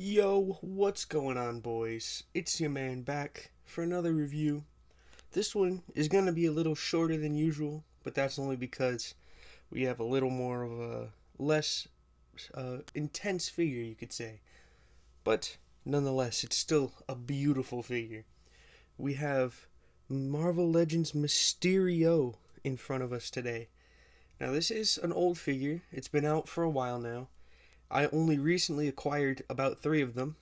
Yo, what's going on, boys? It's your man back for another review. This one is going to be a little shorter than usual, but that's only because we have a little more of a less intense figure, you could say. But nonetheless, it's still a beautiful figure. We have Marvel Legends Mysterio in front of us today. Now, this is an old figure, it's been out for a while now. I only recently acquired about three of them.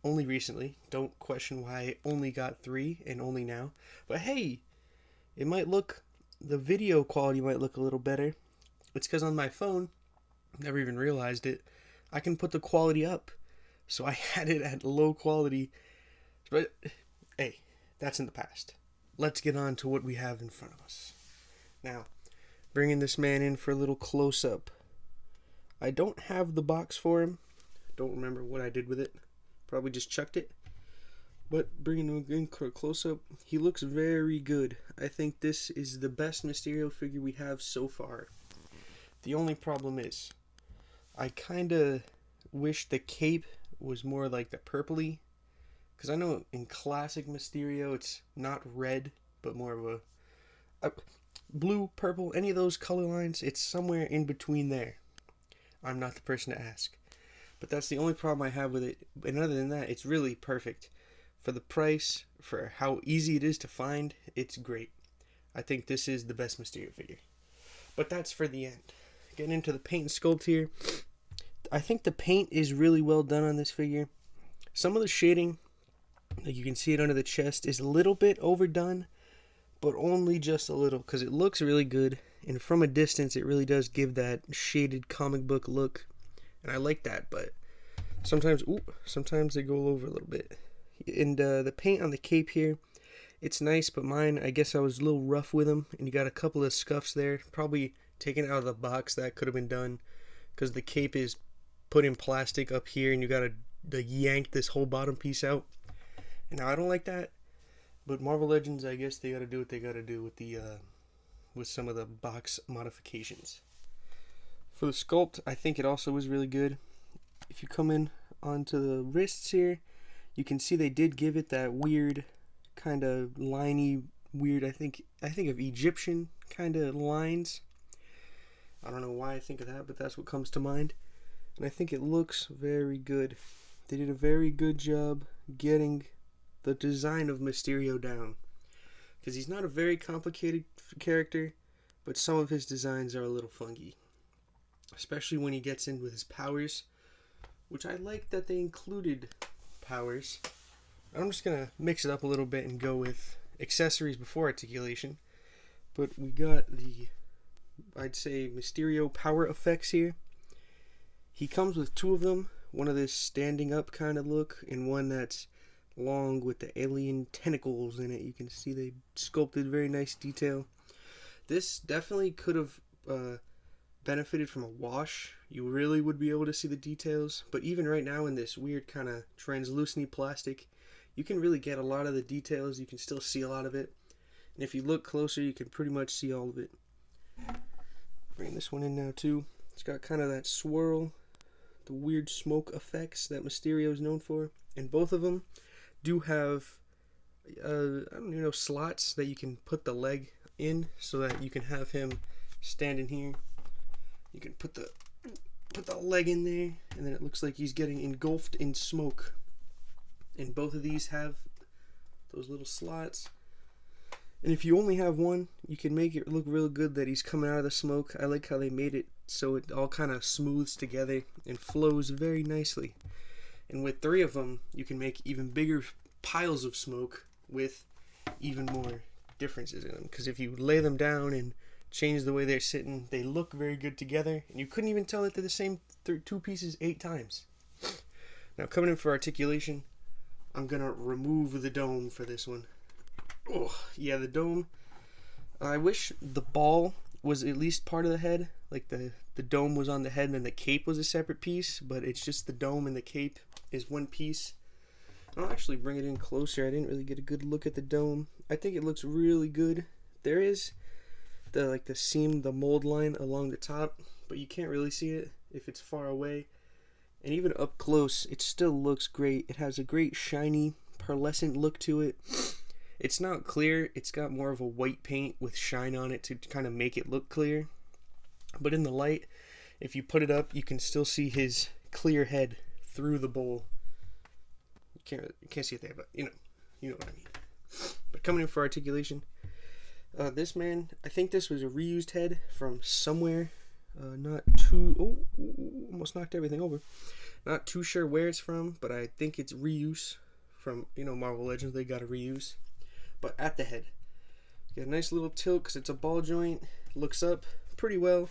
Only recently. Don't question why I only got three and only now. But hey, it might look, the video quality might look a little better. It's because on my phone, never even realized it, I can put the quality up. So I had it at low quality. But hey, that's in the past. Let's get on to what we have in front of us. Now, bringing this man in for a little close up. I don't have the box for him. Don't remember what I did with it. Probably just chucked it. But bringing him in for a close-up, he looks very good. I think this is the best Mysterio figure we have so far. The only problem is, I kind of wish the cape was more like the purpley. Because I know in classic Mysterio it's not red, but more of a blue, purple, any of those color lines. It's somewhere in between there. I'm not the person to ask. But that's the only problem I have with it. And other than that, it's really perfect. For the price, for how easy it is to find, it's great. I think this is the best Mysterio figure. But that's for the end. Getting into the paint and sculpt here. I think the paint is really well done on this figure. Some of the shading, like you can see it under the chest, is a little bit overdone. But only just a little, because it looks really good. And from a distance, it really does give that shaded comic book look. And I like that, but sometimes they go over a little bit. And the paint on the cape here, it's nice, but mine, I guess I was a little rough with them. And you got a couple of scuffs there. Probably taken out of the box, that could have been done. Because the cape is put in plastic up here, and you got to yank this whole bottom piece out. And now I don't like that. But Marvel Legends, I guess they got to do what they got to do with the with some of the box modifications. For the sculpt, I think it also was really good. If you come in onto the wrists here, you can see they did give it that weird kind of liney, weird, I think of Egyptian kind of lines. I don't know why I think of that, but that's what comes to mind. And I think it looks very good. They did a very good job getting the design of Mysterio down. Because he's not a very complicated character, but some of his designs are a little funky. Especially when he gets in with his powers, which I like that they included powers. I'm just going to mix it up a little bit and go with accessories before articulation. But we got the, I'd say, Mysterio power effects here. He comes with two of them. One of this standing up kind of look, and one that's long with the alien tentacles in it. You can see they sculpted very nice detail. This definitely could have benefited from a wash. You really would be able to see the details, but even right now in this weird kind of translucent plastic, you can really get a lot of the details. You can still see a lot of it, and if you look closer, you can pretty much see all of it. Bring this one in now too. It's got kind of that swirl, the weird smoke effects that Mysterio is known for, and both of them do have I don't even know, slots that you can put the leg in, so that you can have him standing here. You can put the leg in there, and then it looks like he's getting engulfed in smoke. And both of these have those little slots. And if you only have one, you can make it look real good that he's coming out of the smoke. I like how they made it so it all kind of smooths together and flows very nicely. And with three of them, you can make even bigger piles of smoke with even more differences in them. Because if you lay them down and change the way they're sitting, they look very good together. And you couldn't even tell that they're the same two pieces 8 times. Now, coming in for articulation, I'm going to remove the dome for this one. Oh, yeah, the dome. I wish the ball was at least part of the head. Like the dome was on the head and then the cape was a separate piece. But it's just the dome and the cape is one piece. I'll actually bring it in closer. I didn't really get a good look at the dome. I think it looks really good. There is the seam, the mold line along the top, but you can't really see it if it's far away. And even up close, it still looks great. It has a great shiny, pearlescent look to it. It's not clear. It's got more of a white paint with shine on it to kind of make it look clear. But in the light, if you put it up, you can still see his clear head through the bowl. You can't see it there, but you know what I mean. But coming in for articulation, this man, I think this was a reused head from somewhere. Almost knocked everything over. Not too sure where it's from, but I think it's reuse from, Marvel Legends. They got a reuse. But at the head, you got a nice little tilt because it's a ball joint. Looks up pretty well.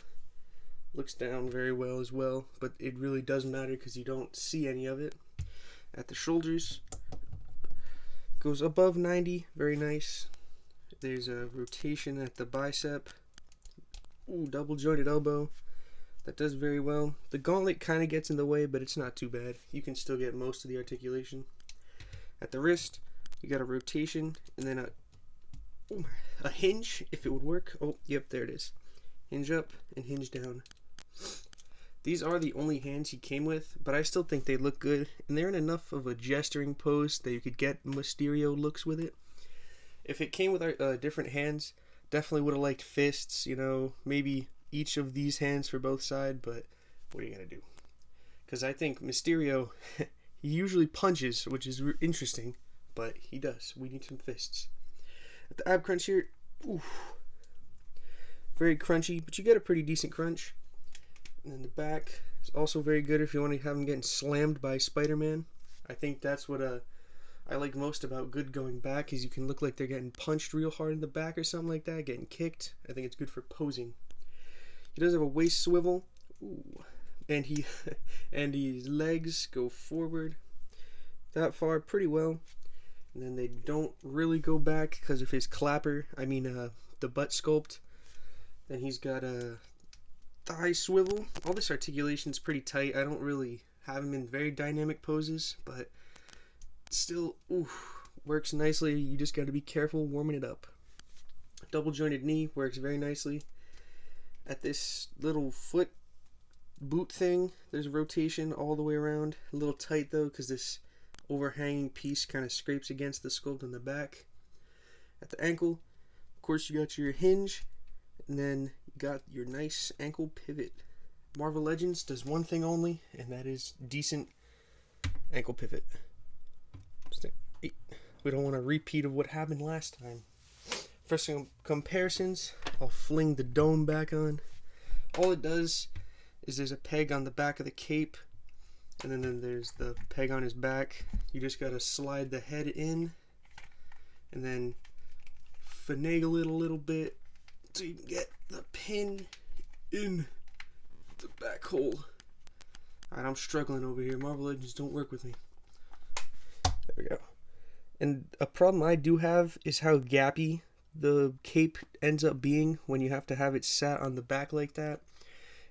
Looks down very well as well, but it really doesn't matter because you don't see any of it. At the shoulders, goes above 90, very nice. There's a rotation at the bicep. Ooh, double jointed elbow. That does very well. The gauntlet kind of gets in the way, but it's not too bad. You can still get most of the articulation. At the wrist, you got a rotation and then a hinge, if it would work. Oh, yep, there it is. Hinge up and hinge down. These are the only hands he came with, but I still think they look good, and they're in enough of a gesturing pose that you could get Mysterio looks with it. If it came with different hands, definitely would have liked fists, maybe each of these hands for both sides, but what are you going to do? Because I think Mysterio, he usually punches, which is interesting, but he does. We need some fists. At the ab crunch here, oof, very crunchy, but you get a pretty decent crunch. And then the back is also very good if you want to have him getting slammed by Spider-Man. I think that's what I like most about good going back, is you can look like they're getting punched real hard in the back or something like that, getting kicked. I think it's good for posing. He does have a waist swivel. Ooh. And his legs go forward that far pretty well. And then they don't really go back because of his clapper. The butt sculpt. Then he's got a thigh swivel. All this articulation is pretty tight. I don't really have him in very dynamic poses, but still, works nicely. You just got to be careful warming it up. Double jointed knee works very nicely. At this little foot boot thing, there's a rotation all the way around. A little tight though, because this overhanging piece kind of scrapes against the sculpt in the back. At the ankle, of course, you got your hinge, and then you got your nice ankle pivot. Marvel Legends does one thing only, and that is decent ankle pivot. We don't want a repeat of what happened last time. For some comparisons, I'll fling the dome back on. All it does is there's a peg on the back of the cape, and then there's the peg on his back. You just gotta slide the head in, and then finagle it a little bit so you can get the pin in the back hole. Alright, I'm struggling over here. Marvel Legends don't work with me. There we go. And a problem I do have is how gappy the cape ends up being when you have to have it sat on the back like that.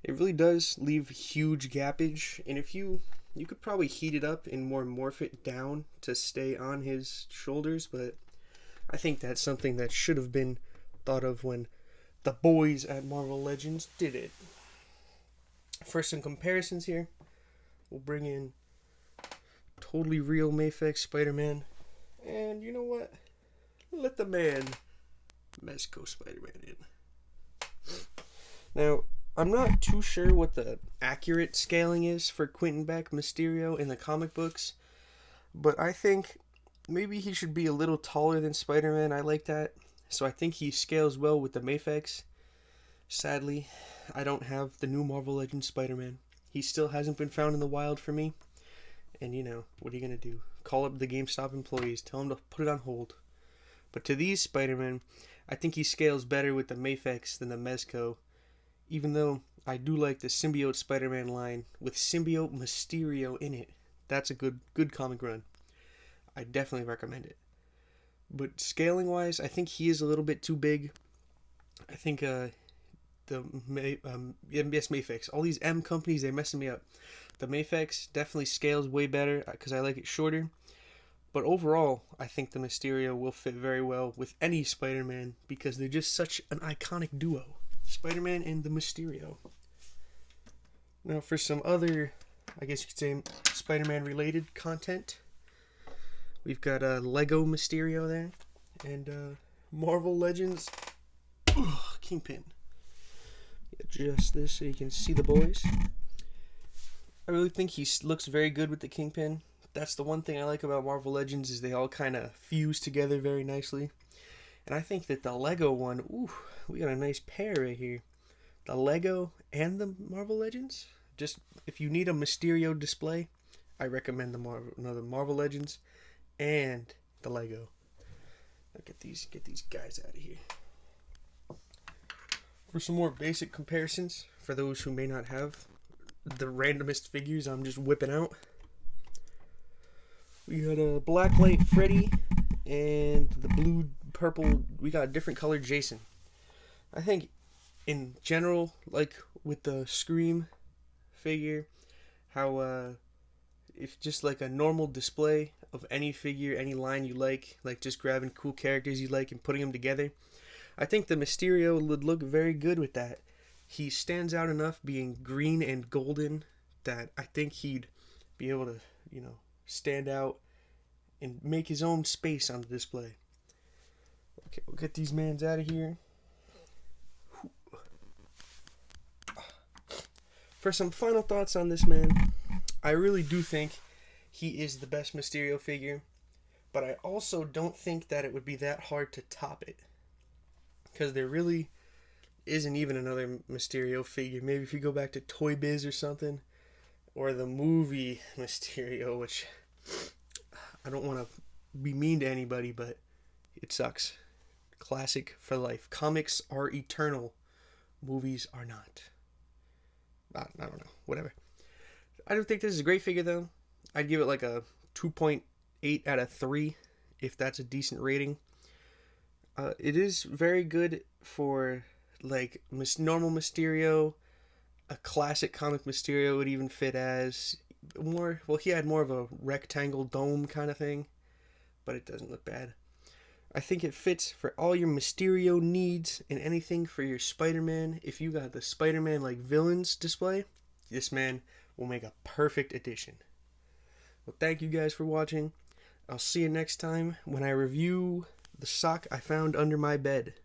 It really does leave huge gappage, and if you could probably heat it up and more morph it down to stay on his shoulders, but I think that's something that should have been thought of when the boys at Marvel Legends did it. For some comparisons here, we'll bring in totally real Mayfix Spider-Man, and you know what? Let the man Mezco Spider-Man in. Now, I'm not too sure what the accurate scaling is for Quentin Beck Mysterio in the comic books, but I think maybe he should be a little taller than Spider-Man. I like that. So I think he scales well with the Mayfix. Sadly, I don't have the new Marvel Legends Spider-Man. He still hasn't been found in the wild for me. And what are you going to do? Call up the GameStop employees, tell them to put it on hold. But to these Spider-Man, I think he scales better with the Mayfix than the Mezco. Even though I do like the Symbiote Spider-Man line with Symbiote Mysterio in it. That's a good comic run. I definitely recommend it. But scaling wise, I think he is a little bit too big. I think Mayfix. All these M companies, they're messing me up. The Mayfix definitely scales way better because I like it shorter. But overall, I think the Mysterio will fit very well with any Spider-Man because they're just such an iconic duo. Spider-Man and the Mysterio. Now for some other I guess you could say, Spider-Man related content. We've got a Lego Mysterio there, and Marvel Legends Kingpin. Adjust this so you can see the boys. I really think he looks very good with the Kingpin. That's the one thing I like about Marvel Legends, is they all kind of fuse together very nicely. And I think that the Lego one, ooh, we got a nice pair right here. The Lego and the Marvel Legends. Just if you need a Mysterio display, I recommend the Marvel Legends and the Lego. I'll get these guys out of here. For some more basic comparisons, for those who may not have the randomest figures I'm just whipping out, we got a Blacklight Freddy and the blue purple. We got a different colored Jason. I think in general, like with the Scream figure, how if just like a normal display of any figure, any line you like just grabbing cool characters you like and putting them together, I think the Mysterio would look very good with that. He stands out enough being green and golden that I think he'd be able to, stand out and make his own space on the display. Okay, we'll get these mans out of here. For some final thoughts on this man, I really do think he is the best Mysterio figure, but I also don't think that it would be that hard to top it, because there really isn't even another Mysterio figure. Maybe if you go back to Toy Biz or something, or the movie Mysterio, which I don't want to be mean to anybody, but it sucks. Classic for life. Comics are eternal. Movies are not. I don't know. Whatever. I don't think this is a great figure, though. I'd give it like a 2.8 out of 3, if that's a decent rating. It is very good for like normal Mysterio. A classic comic Mysterio would even fit as more. Well, he had more of a rectangle dome kind of thing, but it doesn't look bad. I think it fits for all your Mysterio needs and anything for your Spider-Man. If you got the Spider-Man like villains display, this man will make a perfect addition. Well, thank you guys for watching. I'll see you next time when I review the sock I found under my bed.